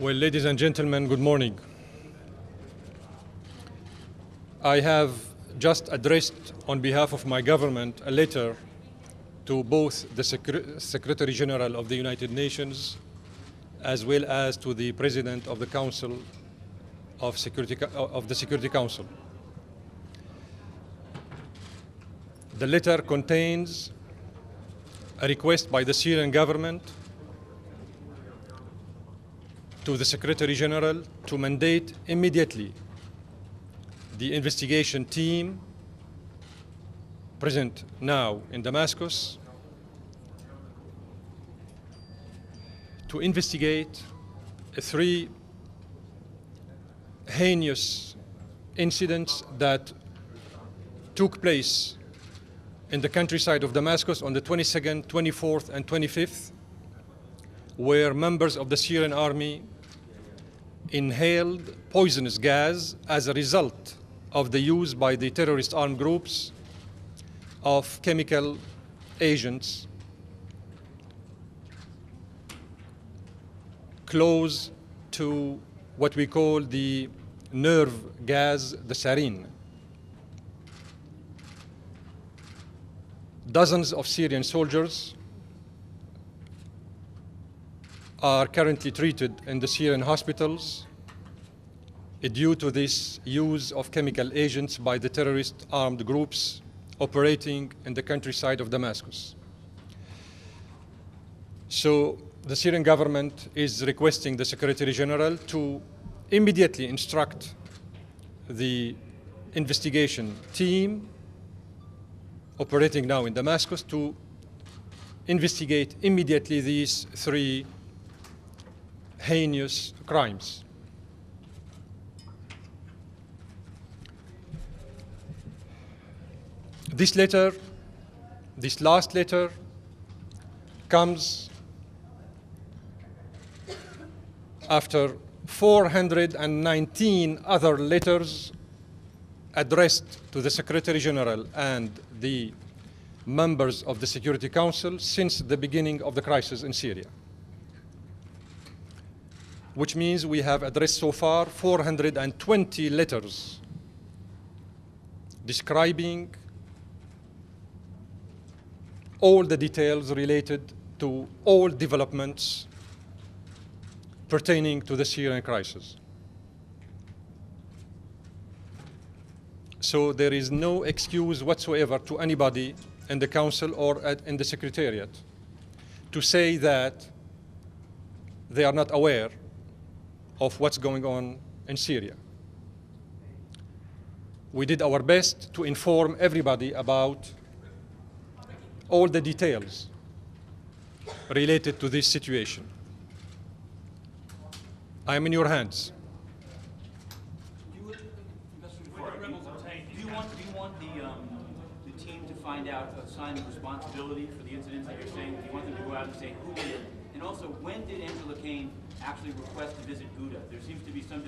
Well, ladies and gentlemen, good morning. I have just addressed on behalf of my government a letter to both the Secretary General of the United Nations as well as to the President of the Council of the Security Council. The letter contains a request by the Syrian government to the Secretary General to mandate immediately the investigation team present now in Damascus to investigate three heinous incidents that took place in the countryside of Damascus on the 22nd, 24th, and 25th, where members of the Syrian army inhaled poisonous gas as a result of the use by the terrorist armed groups of chemical agents close to what we call the nerve gas, the sarin. Dozens of Syrian soldiers are currently treated in the Syrian hospitals due to this use of chemical agents by the terrorist armed groups operating in the countryside of Damascus. So the Syrian government is requesting the Secretary General to immediately instruct the investigation team operating now in Damascus to investigate immediately these three heinous crimes. This letter, this last letter, comes after 419 other letters addressed to the Secretary General and the members of the Security Council since the beginning of the crisis in Syria, which means we have addressed so far 420 letters describing all the details related to all developments pertaining to the Syrian crisis. So there is no excuse whatsoever to anybody in the Council or in the Secretariat to say that they are not aware of what's going on in Syria. We did our best to inform everybody about all the details related to this situation. I am in your hands. Do you want the team to find out, assign responsibility for the incidents that you're saying? Do you want them to go out and say who did? And also, when did Angela Kane actually request to visit Ghouta? There seems to be some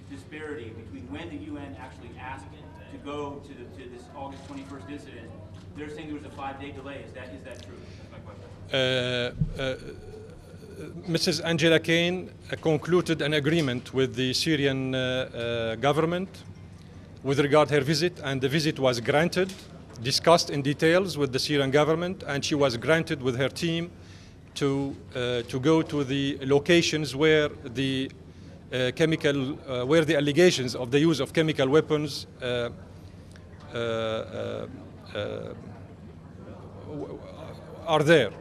disparity between when the UN actually asked to go to this August 21st incident. They're saying there was a 5-day delay. Is that true? That's my question. Mrs. Angela Kane concluded an agreement with the Syrian government with regard to her visit, and the visit was granted, discussed in details with the Syrian government, and she was granted with her team to go to the locations where the where the allegations of the use of chemical weapons are there.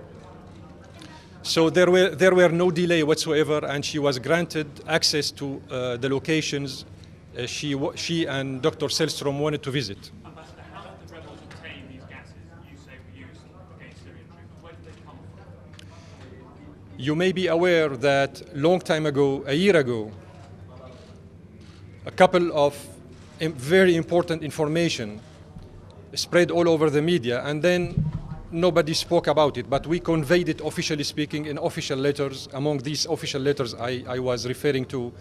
So there were no delay whatsoever, and she was granted access to the locations she and Dr. Selstrom wanted to visit. Ambassador, how did the rebels obtain these gases you say were used against Syrian troops? Where did they come from? You may be aware that long time ago, a year ago, a couple of very important information spread all over the media, and then nobody spoke about it, but we conveyed it, officially speaking, in official letters. Among these official letters I was referring to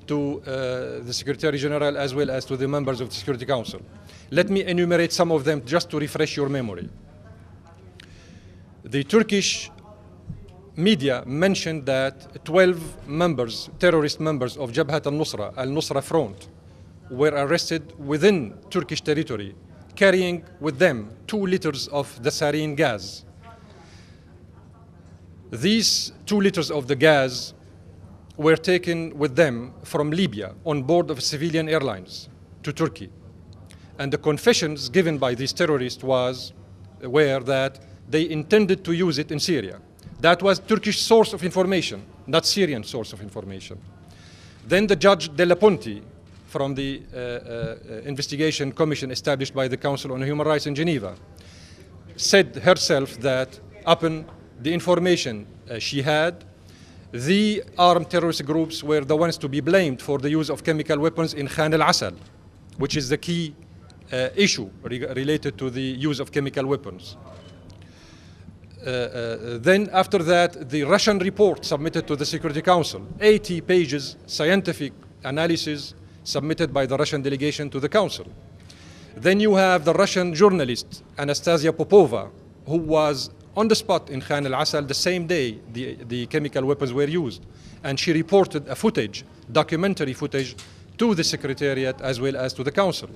the Secretary General as well as to the members of the Security Council. Let me enumerate some of them just to refresh your memory. The Turkish media mentioned that 12 members, terrorist members of Jabhat al-Nusra, al-Nusra Front, were arrested within Turkish territory, carrying with them 2 liters of the sarin gas. These 2 liters of the gas were taken with them from Libya on board of civilian airlines to Turkey. And the confessions given by these terrorists were that they intended to use it in Syria. That was Turkish source of information, not Syrian source of information. Then the judge Della Ponte from the investigation commission established by the Council on Human Rights in Geneva said herself that upon the information she had, the armed terrorist groups were the ones to be blamed for the use of chemical weapons in Khan al-Asal, which is the key issue related to the use of chemical weapons. Then after that, the Russian report submitted to the Security Council, 80 pages scientific analysis submitted by the Russian delegation to the Council. Then you have the Russian journalist Anastasia Popova, who was on the spot in Khan al-Asal the same day the chemical weapons were used. And she reported a footage, documentary footage, to the Secretariat as well as to the Council.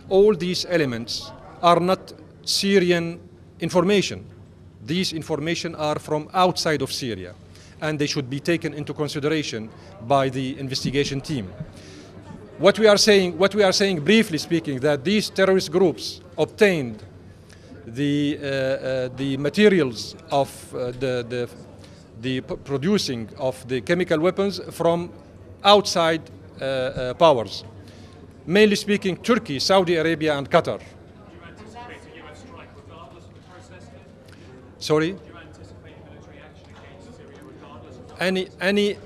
All these elements are not Syrian information. These information are from outside of Syria, and they should be taken into consideration by the investigation team. What we are saying briefly speaking, that these terrorist groups obtained the materials of the producing of the chemical weapons from outside powers. Mainly speaking, Turkey, Saudi Arabia, and Qatar. Do you anticipate a US strike regardless of the process? Sorry? Do you anticipate military action against Syria regardless of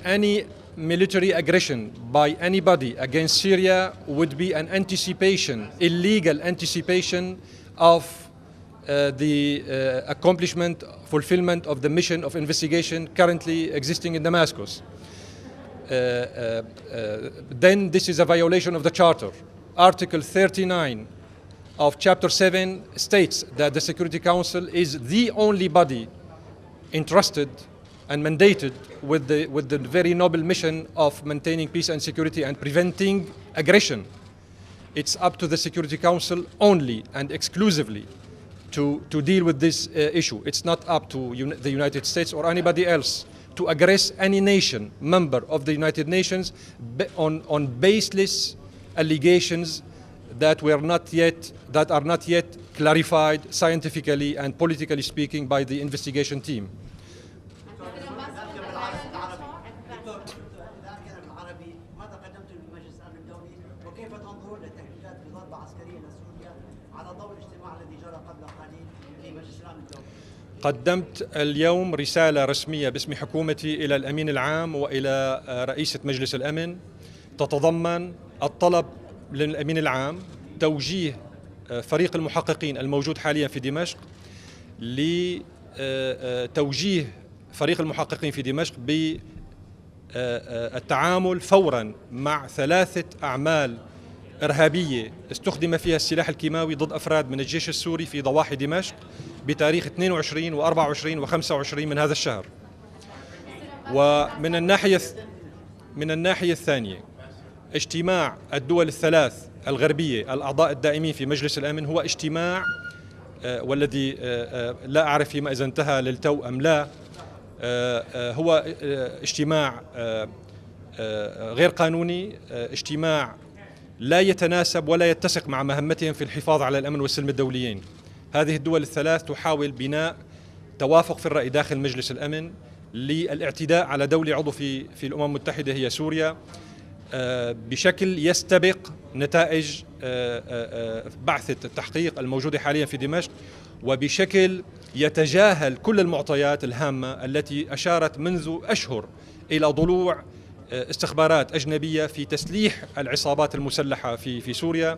Any military aggression by anybody against Syria would be an anticipation, illegal anticipation of the accomplishment, fulfillment of the mission of investigation currently existing in Damascus. Then this is a violation of the Charter. Article 39 of Chapter 7 states that the Security Council is the only body entrusted and mandated with the very noble mission of maintaining peace and security and preventing aggression. It's up to the Security Council only and exclusively to deal with this issue. It's not up to the United States or anybody else to aggress any nation, member of the United Nations, on baseless allegations that are not yet clarified scientifically and politically speaking by the investigation team. قدمت اليوم رسالة رسمية باسم حكومتي إلى الأمين العام وإلى رئيسة مجلس الأمن تتضمن الطلب للأمين العام توجيه فريق المحققين الموجود حاليا في دمشق لتوجيه فريق المحققين في دمشق بالتعامل فورا مع 3 أعمال إرهابية استخدم فيها السلاح الكيماوي ضد أفراد من الجيش السوري في ضواحي دمشق بتاريخ 22 و24 و25 من هذا الشهر. ومن الناحية الثانية اجتماع الدول الثلاث الغربية الأعضاء الدائمين في مجلس الأمن هو اجتماع والذي لا أعرف فيما إذا انتهى للتو أم لا، هو اجتماع غير قانوني، اجتماع لا يتناسب ولا يتسق مع مهمتهم في الحفاظ على الأمن والسلم الدوليين. هذه الدول الثلاث تحاول بناء توافق في الرأي داخل مجلس الأمن للاعتداء على دولة عضو في الأمم المتحدة هي سوريا بشكل يستبق نتائج بعثة التحقيق الموجودة حاليا في دمشق، وبشكل يتجاهل كل المعطيات الهامة التي أشارت منذ أشهر إلى ضلوع استخبارات أجنبية في تسليح العصابات المسلحة في سوريا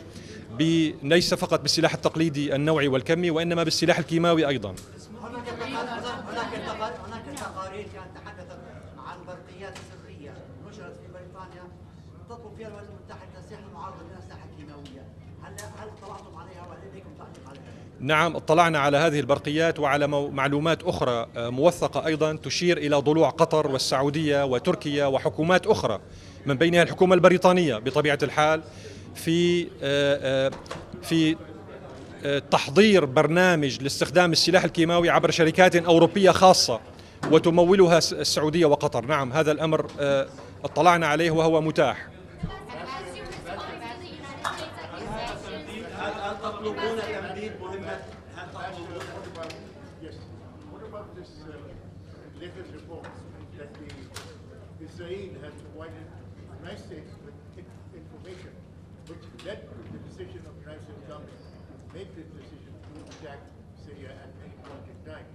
ليس فقط بالسلاح التقليدي النوعي والكمي وإنما بالسلاح الكيماوي أيضا. هناك تقارير كانت تحدثت عن برقيات سرية نشرت في بريطانيا تطلب فيها الولايات المتحدة تسليح المعارضة بالأسلحة الكيماوية. هل اطلعتم عليها وهل لديكم تعليق عليها؟ نعم، اطلعنا على هذه البرقيات وعلى معلومات أخرى موثقة أيضا تشير إلى ضلوع قطر والسعودية وتركيا وحكومات أخرى من بينها الحكومة البريطانية بطبيعة الحال في تحضير برنامج لاستخدام السلاح الكيماوي عبر شركات أوروبية خاصة وتمولها السعودية وقطر. نعم، هذا الأمر اطلعنا عليه وهو متاح. هل تطلبون تمديد مهمة؟ Yes. What about this latest report that Israel has provided the United States with information which led to the decision of the United States government to make this decision to attack Syria at any point in time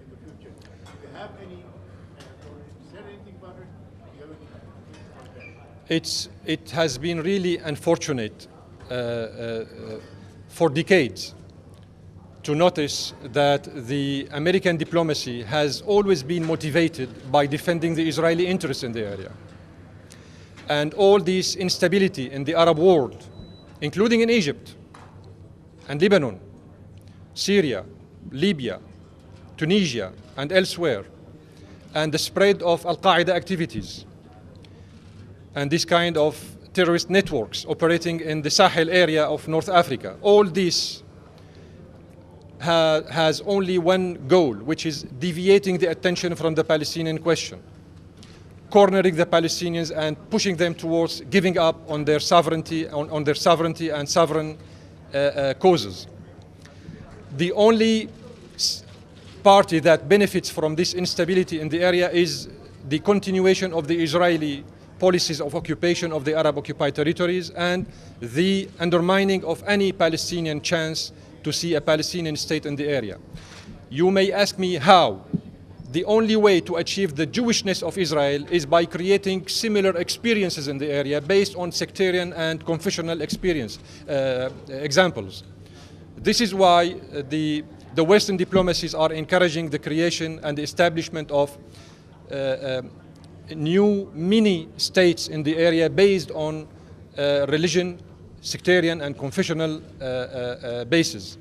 in the future? Do you have any, said anything about it? Do you have anything about that? It has been really unfortunate for decades to notice that the American diplomacy has always been motivated by defending the Israeli interests in the area. And all this instability in the Arab world, including in Egypt and Lebanon, Syria, Libya, Tunisia, and elsewhere, and the spread of Al-Qaeda activities, and this kind of terrorist networks operating in the Sahel area of North Africa, all this has only one goal, which is deviating the attention from the Palestinian question, cornering the Palestinians and pushing them towards giving up on their sovereignty, on their sovereignty and sovereign causes. The only party that benefits from this instability in the area is the continuation of the Israeli policies of occupation of the Arab-occupied territories and the undermining of any Palestinian chance to see a Palestinian state in the area. You may ask me how. The only way to achieve the Jewishness of Israel is by creating similar experiences in the area based on sectarian and confessional examples. This is why the Western diplomacies are encouraging the creation and the establishment of new mini states in the area based on religion, sectarian and confessional basis.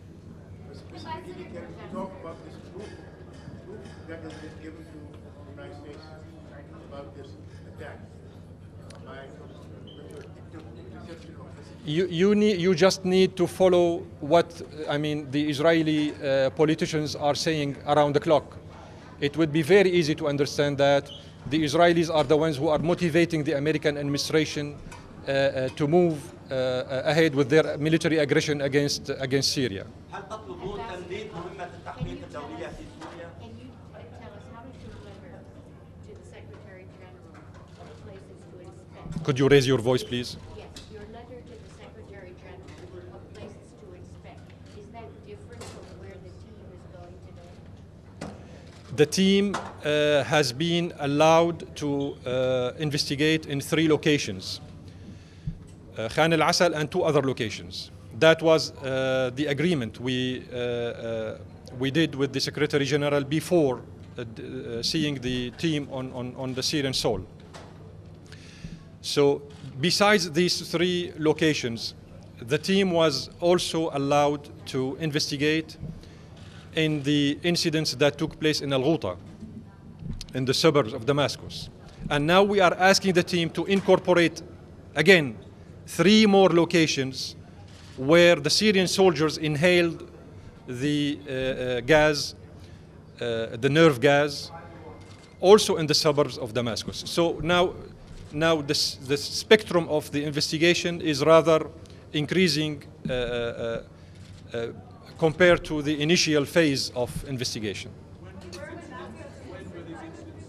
Specifically, can you talk about this proof that has been given to the United States about this attack by interception of You just need to follow what the Israeli politicians are saying around the clock. It would be very easy to understand that the Israelis are the ones who are motivating the American administration to move ahead with their military aggression against Syria. هل تطلبون تمديد مهمة التحقيق الدولية في سوريا؟ Can you tell us how did your letter to the Secretary General of places to inspect? Could you raise your voice, please? Yes, your letter to the Secretary General of places to inspect. Is that different from where the team is going today? The team has been allowed to investigate in 3 locations, Khan al-Asal and 2 other locations. That was the agreement we did with the Secretary General before seeing the team on the Syrian soil. So besides these 3 locations, the team was also allowed to investigate in the incidents that took place in Al-Ghouta, in the suburbs of Damascus. And now we are asking the team to incorporate, again, 3 more locations where the Syrian soldiers inhaled the gas, the nerve gas, also in the suburbs of Damascus. So now the spectrum of the investigation is rather increasing compared to the initial phase of investigation. When were these incidents?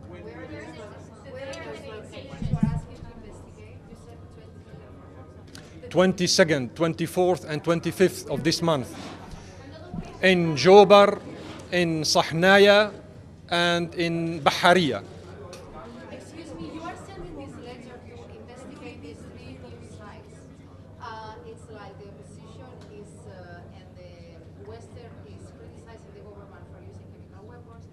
When were these incidents? Where are the locations you are asking to investigate? You said 22nd, 24th, and 25th of this month in Jobar, in Sahnaya, and in Bahariya. Excuse me, you are sending this letter to investigate these 3 new sites. It's like the opposition is and the Western is criticizing the government for using chemical weapons,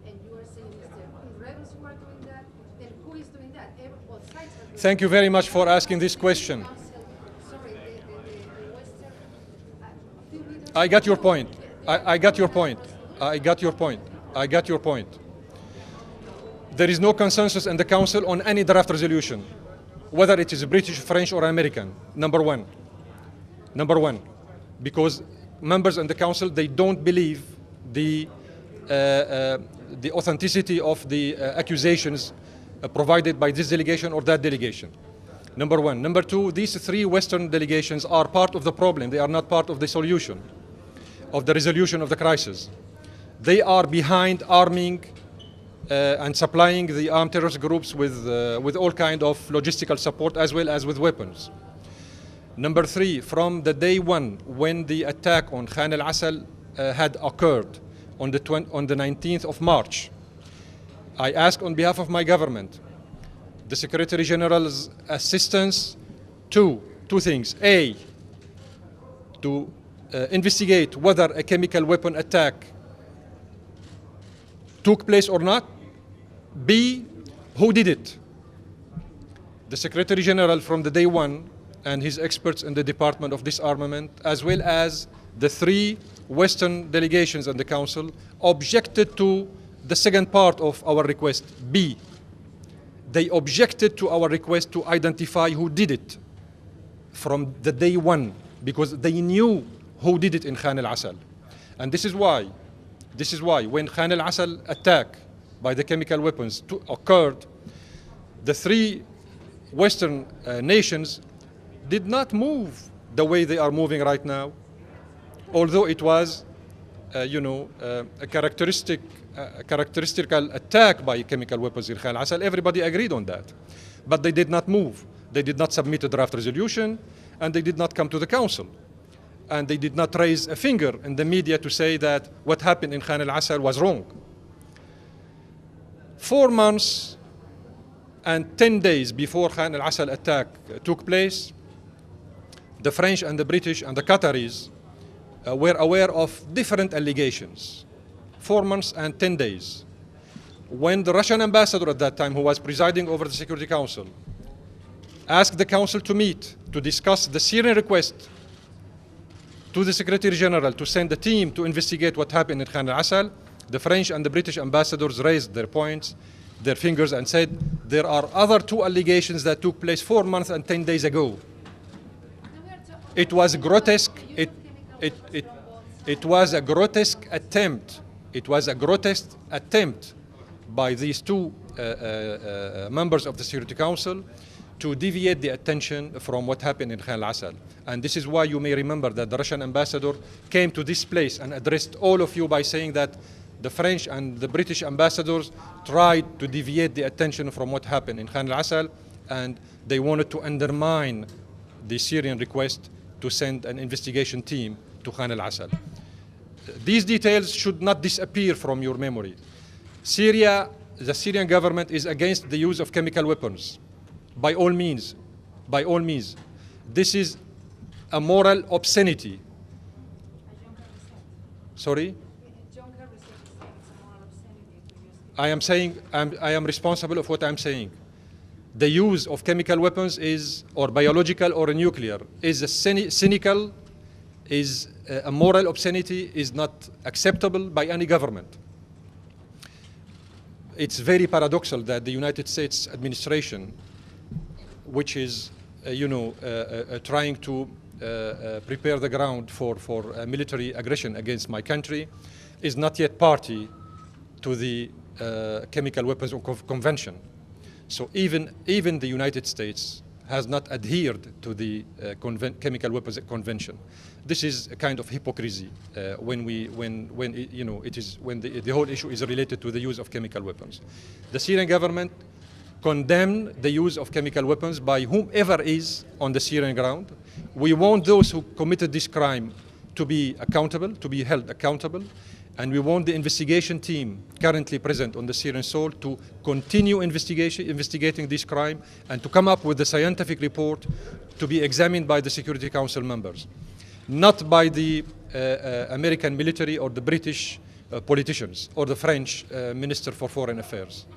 and you are saying it's the rebels who are doing that. Then who is doing that? Both sides are doing Thank you very much for asking this question. Sorry, the I got your point. I got your point. I got your point. I got your point. There is no consensus in the Council on any draft resolution, whether it is British, French, or American. Number one. Number one. Because members in the Council, they don't believe the authenticity of the accusations provided by this delegation or that delegation. Number one. Number two, these three Western delegations are part of the problem. They are not part of the solution, of the resolution of the crisis. They are behind arming and supplying the armed terrorist groups with all kind of logistical support as well as with weapons. Number three, from the day one when the attack on Khan al-Assal had occurred on the 19th of March, I asked on behalf of my government, the Secretary General's assistance to two things. A, to investigate whether a chemical weapon attack took place or not. B, who did it? The Secretary General from the day one and his experts in the Department of Disarmament, as well as the three Western delegations in the Council, objected to the second part of our request, B. They objected to our request to identify who did it from the day one, because they knew who did it in Khan al-Assal. And this is why when Khan al-Assal attack by the chemical weapons occurred, the three Western nations did not move the way they are moving right now, although it was, a characteristical attack by chemical weapons in Khan al-Assal. Everybody agreed on that. But they did not move. They did not submit a draft resolution, and they did not come to the Council. And they did not raise a finger in the media to say that what happened in Khan al-Assal was wrong. 4 months and 10 days before Khan al-Assal attack took place, the French and the British and the Qataris were aware of different allegations. 4 months and 10 days. When the Russian ambassador at that time, who was presiding over the Security Council, asked the Council to meet to discuss the Syrian request to the Secretary General to send a team to investigate what happened in Khan al-Assal, the French and the British ambassadors raised their points, their fingers, and said, there are other 2 allegations that took place 4 months and 10 days ago. It was grotesque. It was a grotesque attempt. It was a grotesque attempt by these 2 members of the Security Council to deviate the attention from what happened in Khan al-Assal. And this is why you may remember that the Russian ambassador came to this place and addressed all of you by saying that the French and the British ambassadors tried to deviate the attention from what happened in Khan al-Assal, and they wanted to undermine the Syrian request to send an investigation team to Khan al-Assal. These details should not disappear from your memory. Syria, the Syrian government is against the use of chemical weapons. By all means. By all means. This is a moral obscenity. Sorry? I am saying, I am responsible of what I'm saying. The use of chemical weapons is, or biological or nuclear, is a cynical, is a moral obscenity, is not acceptable by any government. It's very paradoxical that the United States administration, which is, trying to prepare the ground for military aggression against my country, is not yet party to the Chemical Weapons Convention. So even the United States has not adhered to the Chemical Weapons Convention. This is a kind of hypocrisy when the whole issue is related to the use of chemical weapons. The Syrian government condemned the use of chemical weapons by whomever is on the Syrian ground. We want those who committed this crime to be accountable, to be held accountable, and we want the investigation team currently present on the Syrian soil to continue investigating this crime and to come up with a scientific report to be examined by the Security Council members, not by the American military or the British politicians or the French Minister for Foreign Affairs.